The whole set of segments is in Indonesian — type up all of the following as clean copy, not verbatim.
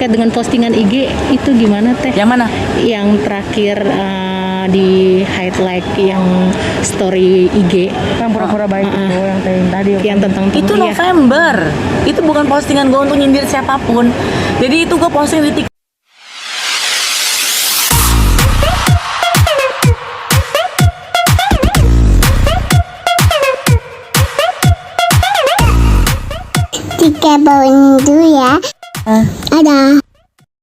Dengan postingan IG itu gimana teh? Yang mana? Yang terakhir di highlight yang story IG Yang pura-pura baik itu yang tadi yang tentang Itu temen, iya. November. Itu bukan postingan gue untuk nyindir siapapun. Jadi itu gue posting di TikTok. Tiga bawang dulu ya. Ada.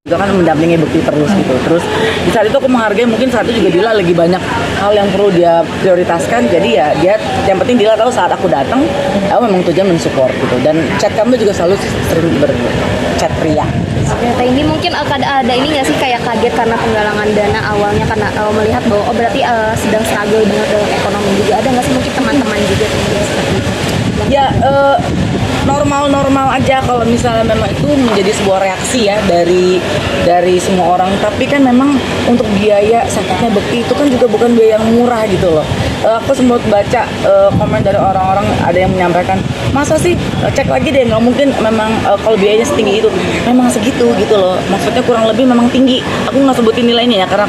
Itu kan mendampingi Bekti terus gitu. Terus di saat itu aku menghargai, mungkin saat itu juga Dila lagi banyak hal yang perlu dia prioritaskan. Jadi ya dia yang penting Dila tahu saat aku datang, aku memang tujuan mensupport gitu. Dan chat kamu juga selalu sering berchat pria. Data ini mungkin ada ini nggak sih kayak kaget karena penggalangan dana awalnya karena melihat bahwa berarti sedang struggle banget dengan ekonomi juga, ada nggak sih mungkin teman-teman juga yang seperti itu? Ya normal-normal aja kalau misalnya memang itu menjadi sebuah reaksi ya dari semua orang. Tapi kan memang untuk biaya sakitnya Bekti itu kan juga bukan biaya yang murah gitu loh. Aku sempat baca komen dari orang-orang, ada yang menyampaikan, masa sih cek lagi deh, nggak mungkin memang kalau biayanya setinggi itu. Memang segitu gitu loh, maksudnya kurang lebih memang tinggi. Aku nggak sebutin nilainya ya karena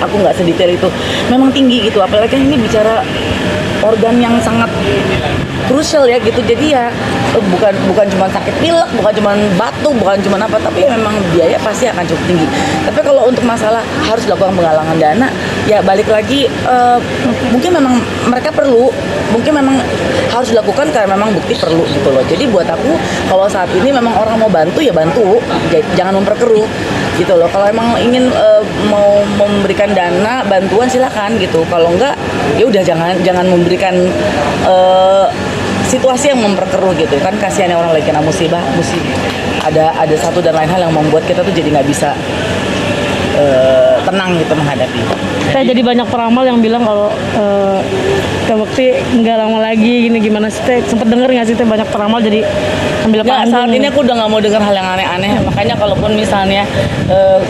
aku nggak sedetail itu. Memang tinggi gitu, apalagi kan ini bicara organ yang sangat krusial ya gitu. Jadi ya bukan cuma sakit pilek, bukan cuma batuk, bukan cuma apa, tapi ya memang biaya pasti akan cukup tinggi. Tapi kalau untuk masalah harus dilakukan penggalangan dana, ya balik lagi mungkin memang mereka perlu, mungkin memang harus dilakukan karena memang bukti perlu gitu loh. Jadi buat aku kalau saat ini memang orang mau bantu ya bantu, jangan memperkeruh gitu loh. Kalau emang ingin mau memberikan dana bantuan silakan gitu. Kalau enggak ya udah jangan memberikan situasi yang memperkeruh gitu kan. Kasihan orang lagi kena musibah ada satu dan lain hal yang membuat kita tuh jadi nggak bisa tenang gitu menghadapi. Saya jadi banyak peramal yang bilang kalau Teh Bekti nggak lama lagi gini, gimana sih Teh? Sempet denger nggak sih Teh banyak peramal jadi ambil Nggak, panggung? saat ini aku udah nggak mau dengar hal yang aneh-aneh. Makanya kalaupun misalnya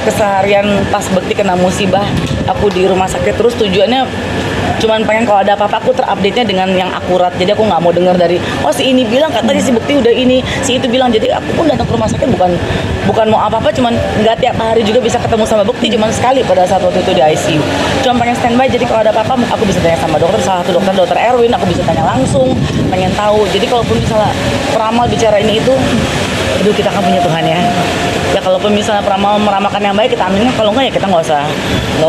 keseharian pas Bekti kena musibah, aku di rumah sakit terus, tujuannya cuman pengen kalau ada apa-apa aku terupdate-nya dengan yang akurat. Jadi aku nggak mau dengar dari si ini bilang katanya si Bekti udah ini, si itu bilang. Jadi aku pun datang ke rumah sakit bukan mau apa-apa, cuman nggak tiap hari juga bisa ketemu sama Bekti, cuman sekali pada saat waktu itu di ICU. Cuma pengen standby, jadi kalau ada apa-apa aku bisa tanya sama dokter, salah satu dokter Erwin, aku bisa tanya langsung, pengen tahu. Jadi kalaupun misalnya peramal bicara ini itu, aduh kita kan punya Tuhan ya. Ya kalaupun misalnya peramal meramalkan yang baik kita aminin, kalau enggak ya kita nggak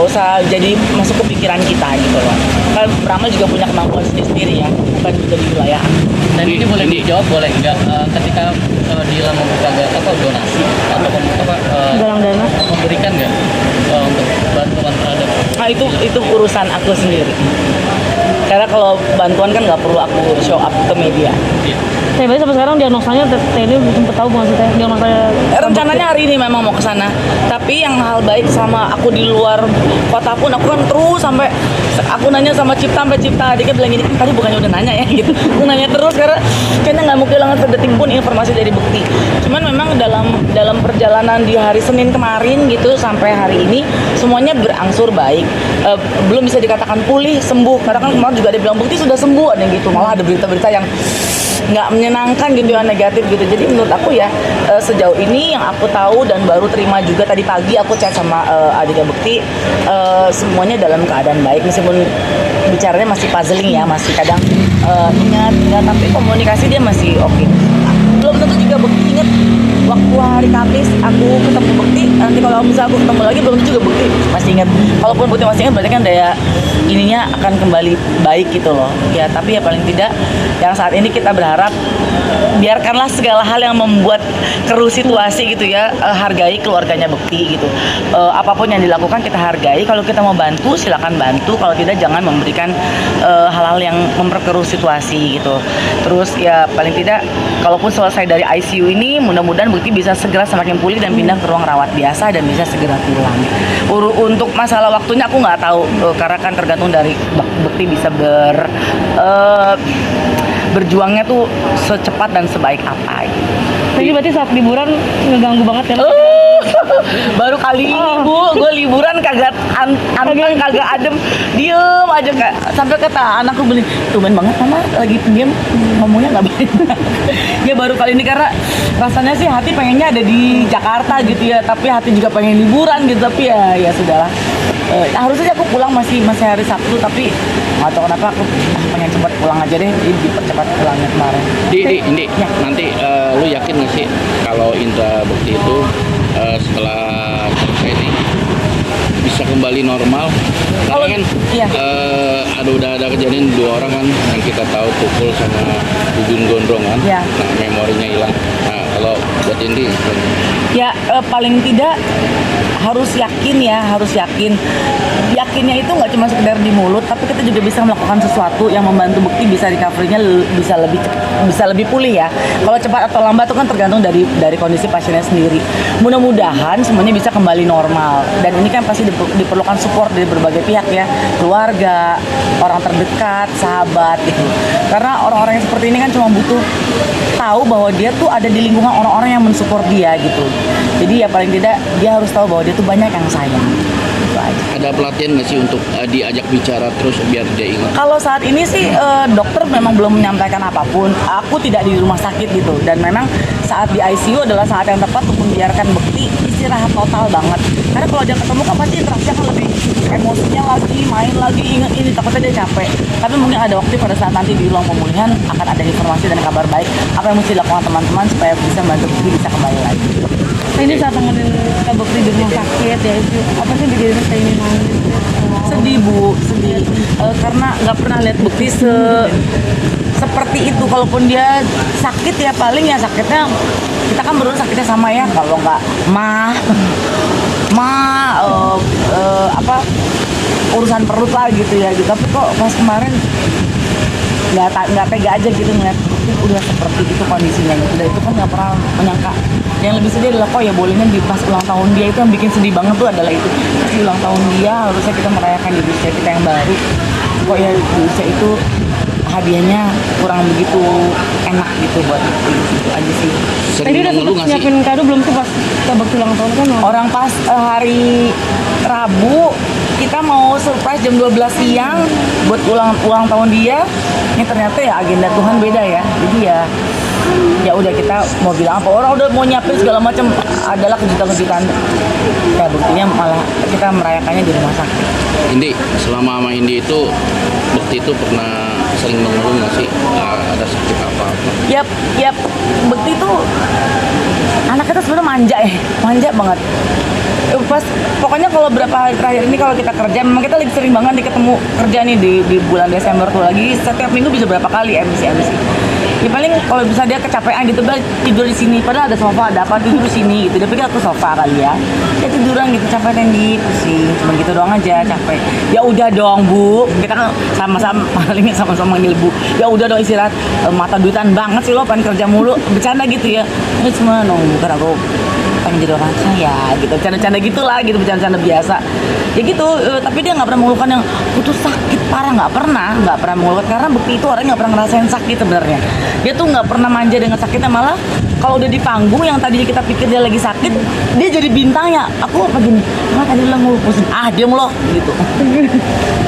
usah jadi masuk ke pikiran kita gitu loh. Kan peramal juga punya kemampuan sendiri ya, bukan dari wilayah. Dan ini boleh dijawab boleh nggak ketika Dila membuka donasi atau Galang dana. memberikan nggak untuk bantuan terhadap Itu urusan aku sendiri. Karena kalau bantuan kan nggak perlu aku show up ke media. Teh berarti sampai sekarang diagnosanya Teh ini sempet tahu nggak sih Teh diagnosanya? Rencananya hari ini memang mau ke sana. Tapi yang hal baik sama aku di luar kota pun aku kan terus sampai aku nanya sama Cipta sampai Cipta adiknya bilang gini, tadi bukannya udah nanya ya gitu. Aku nanya terus karena kayaknya nggak mau kehilangan sedetik pun informasi dari Bekti. Cuman memang dalam perjalanan di hari Senin kemarin gitu sampai hari ini semuanya berangsur baik. Belum bisa dikatakan pulih sembuh karena kan kemarin juga ada bilang Bekti sudah sembuh, ada yang gitu. Malah ada berita-berita yang nggak menyenangkan gitu, yang negatif gitu. Jadi menurut aku ya sejauh ini yang aku tahu dan baru terima juga tadi pagi aku chat sama adiknya Bekti, semuanya dalam keadaan baik, meskipun bicaranya masih puzzling ya, masih kadang ingat tapi komunikasi dia masih oke. Belum tentu juga Bekti ingat waktu hari Kamis aku ketemu Bekti, nanti kalau misalnya aku ketemu lagi belum tentu juga Bekti masih ingat. Kalaupun Bekti masih ingat berarti kan daya ininya akan kembali baik gitu loh ya. Tapi ya paling tidak yang saat ini kita berharap biarkanlah segala hal yang membuat keruh situasi gitu ya, hargai keluarganya Bekti gitu. Apapun yang dilakukan kita hargai. Kalau kita mau bantu silakan bantu, kalau tidak jangan memberikan hal-hal yang memperkeruh situasi gitu. Terus ya paling tidak kalaupun selesai dari ICU ini mudah-mudahan Bekti bisa segera semakin pulih dan pindah ke ruang rawat biasa dan bisa segera pulang. Untuk masalah waktunya aku nggak tahu karena kan tergantung dari Bekti bisa berjuangnya tuh secepat dan sebaik apa gitu. Jadi berarti saat liburan ngeganggu banget ya? Baru kali ini Bu, gue liburan kagak anteng, kagak adem, diem aja kak. Sampai kata anakku beli, tumben banget mama lagi pendiam, ngomongnya nggak baik. Ya baru kali ini karena rasanya sih hati pengennya ada di Jakarta gitu ya, tapi hati juga pengen liburan gitu, tapi ya sudahlah. Harusnya aku pulang masih hari Sabtu, tapi nggak tahu kenapa aku pengen cepat pulang aja deh, jadi dipercepat pulangnya kemarin. Indi, Ya. nanti lu yakin nggak sih kalau Indra Bekti itu setelah selesai ini bisa kembali normal? Karena Kalau- kan iya. udah ada kejadian 2 orang kan yang kita tahu pukul sama Ujung Gondrong kan, Iya. nah memorinya hilang. Nah kalau buat Indi, Ya paling tidak harus yakin ya, harus yakin. Yakinnya itu nggak cuma sekedar di mulut, tapi kita juga bisa melakukan sesuatu yang membantu Bekti bisa recovery-nya bisa lebih pulih ya. Kalau cepat atau lambat itu kan tergantung dari kondisi pasiennya sendiri. Mudah-mudahan semuanya bisa kembali normal. Dan ini kan pasti diperlukan support dari berbagai pihak ya, keluarga, orang terdekat, sahabat gitu. Karena orang-orang yang seperti ini kan cuma butuh tahu bahwa dia tuh ada di lingkungan orang-orang yang mensupport dia gitu. Jadi ya paling tidak dia harus tahu bahwa dia tuh banyak yang sayang. Itu aja. ada pelatihan nggak sih untuk diajak bicara terus biar dia ingat? Kalau saat ini sih dokter memang belum menyampaikan apapun. Aku tidak di rumah sakit gitu, dan memang saat di ICU adalah saat yang tepat untuk membiarkan Bekti istirahat total banget. Karena kalau dia ketemu kan pasti interaksi akan lebih emosinya lagi, main lagi, ingat ini, takutnya dia capek. Tapi mungkin ada waktu pada saat nanti di ruang pemulihan akan ada informasi dan kabar baik apa yang mesti dilakukan teman-teman supaya bisa membantu Bekti bisa kembali lagi. Nah, ini saat temenin Kak Bekti di rumah sakit ya itu apa sih bikin kayak ini nangis? Sedih Bu, sedih. Karena nggak pernah lihat Bekti seperti itu. Kalaupun dia sakit ya paling ya sakitnya kita kan berdua sakitnya sama ya. Kalau nggak urusan perut lah gitu ya. Gitu. Tapi kok pas kemarin nggak tega aja gitu ngeliat Bekti udah seperti itu kondisinya gitu. Dan itu kan nggak pernah menyangka. Yang lebih sedih adalah kok ya bolehnya di pas ulang tahun dia, itu yang bikin sedih banget tuh adalah itu pas di ulang tahun dia harusnya kita merayakan di usia kita yang baru, kok ya di usia itu hadiahnya kurang begitu enak gitu buat Bekti. Itu aja sih. Tadi Sering udah mengeluh sempet nggak sih? nyiapin kado belum tuh pas Kak Bekti ulang tahun kan? Orang pas hari Rabu kita mau surprise jam 12 siang buat ulang tahun dia. Ini ternyata ya agenda Tuhan beda ya. Jadi ya udah kita mau bilang apa, orang udah mau nyiapin segala macam, adalah kejutan-kejutan. Ya buktinya malah kita merayakannya di rumah sakit. Indi, selama sama Indi itu Bekti itu pernah sering mengeluh nggak sih? Ada sakit apa-apa? Yap, Bekti tuh anak kita sebenarnya manja banget. Pas pokoknya kalau berapa hari terakhir ini kalau kita kerja, memang kita lagi sering banget ketemu kerja nih di bulan Desember tuh lagi setiap minggu bisa berapa kali MC. Ya paling kalau bisa dia kecapean gitu, dia tidur di sini, padahal ada sofa, ada apa, tidur di sini gitu. Dia pikir aku sofa kali ya. Dia tiduran gitu, capek Tendi, pusing, cuma gitu doang aja, capek. Ya udah dong Bu, kita kan sama-sama palingnya sama-sama manggil Bu. Ya udah dong istirahat, mata duitan banget sih lo, pengen kerja mulu, bercanda gitu ya. Ini cuma bukan aku pengen jadi orang kaya gitu, canda-canda gitulah gitu, bercanda-canda biasa ya gitu. Tapi dia nggak pernah mengeluhkan yang putus sakit parah, nggak pernah mengeluhkan, karena Bekti itu orangnya nggak pernah ngerasain sakit sebenarnya. Dia tuh nggak pernah manja dengan sakitnya, malah kalau udah di panggung yang tadinya kita pikir dia lagi sakit, dia jadi bintangnya. Aku apa gini, tadi lo ngeluh pusing, diam lo gitu.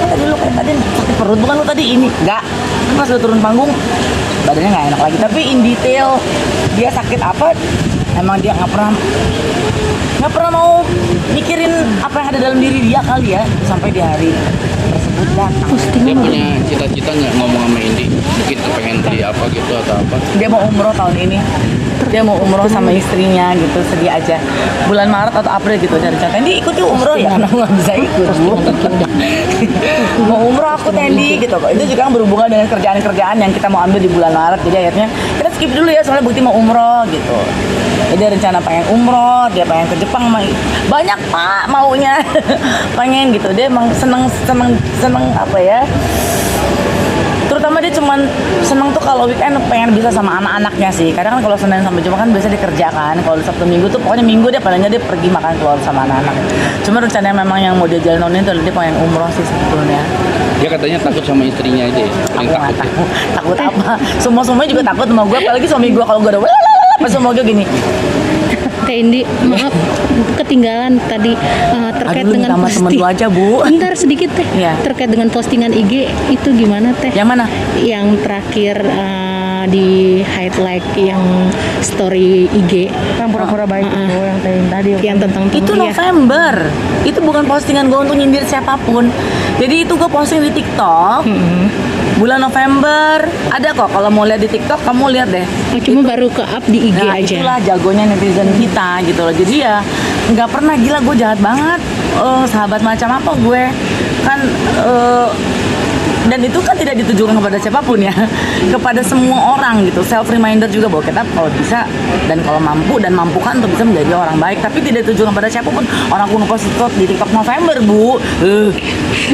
Tadi lo kayak tadi sakit perut, bukan lo tadi ini, nggak. Pas udah turun panggung badannya nggak enak lagi, tapi in detail dia sakit apa emang dia nggak pernah mau mikirin apa yang ada dalam diri dia kali ya, sampai di hari tersebut datang. Dia punya cita-cita nggak ngomong sama Indi? Mungkin pengen beli apa gitu atau apa? Dia mau umroh tahun ini, dia mau umroh sama istrinya gitu, sedih aja. Bulan Maret atau April gitu cari-cari. Tendi ikut yuk umroh ya, karena nggak bisa ikut Bu. Mau umroh aku Tendi gitu. Itu juga kan berhubungan dengan kerjaan-kerjaan yang kita mau ambil di bulan Maret. Jadi akhirnya kita skip dulu ya, soalnya Bekti mau umroh gitu. Jadi dia rencana pengen umroh, dia pengen ke Jepang, banyak Pak maunya. Pengen gitu, dia emang seneng apa ya, terutama dia cuman seneng tuh kalau weekend pengen bisa sama anak-anaknya sih. Kadang kan kalau Senin sampai Jumat kan biasa dikerjakan, kalau Sabtu Minggu tuh pokoknya Minggu dia palingnya dia pergi makan keluar sama anak-anak. Cuma rencananya memang yang mau dia jalanin tuh dia pengen umroh sih sebetulnya. Dia katanya takut sama istrinya aja ya? Paling Aku nggak takut. takut apa, semuanya juga takut sama gue, apalagi suami gue kalau gue udah pas sama gue gini, Teh Indi, maaf ketinggalan tadi terkait Aduh, dengan sama temen lu aja, Bu. Bentar sedikit Teh. Iya. Terkait dengan postingan IG itu gimana Teh? Yang mana? Yang terakhir di highlight yang story IG Yang pura-pura baik itu yang tadi. yang tentang Itu iya. November. Itu bukan postingan gue untuk nyindir siapapun. Jadi itu gue posting di TikTok. Bulan November. Ada kok kalau mau lihat di TikTok kamu lihat deh. Oh, cuma baru ke up di IG Nah, aja. itulah jagonya netizen kita gitu loh. Jadi ya nggak pernah, gila gue jahat banget. Sahabat macam apa gue kan, dan itu kan tidak ditujukan kepada siapapun ya, kepada semua orang gitu. Self reminder juga bahwa kita kalau bisa dan kalau mampu dan mampukan untuk bisa menjadi orang baik, tapi tidak ditujukan kepada siapapun. Orang kuno post di TikTok November, Bu.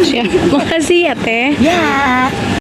Siap. Makasih ya Teh. Ya.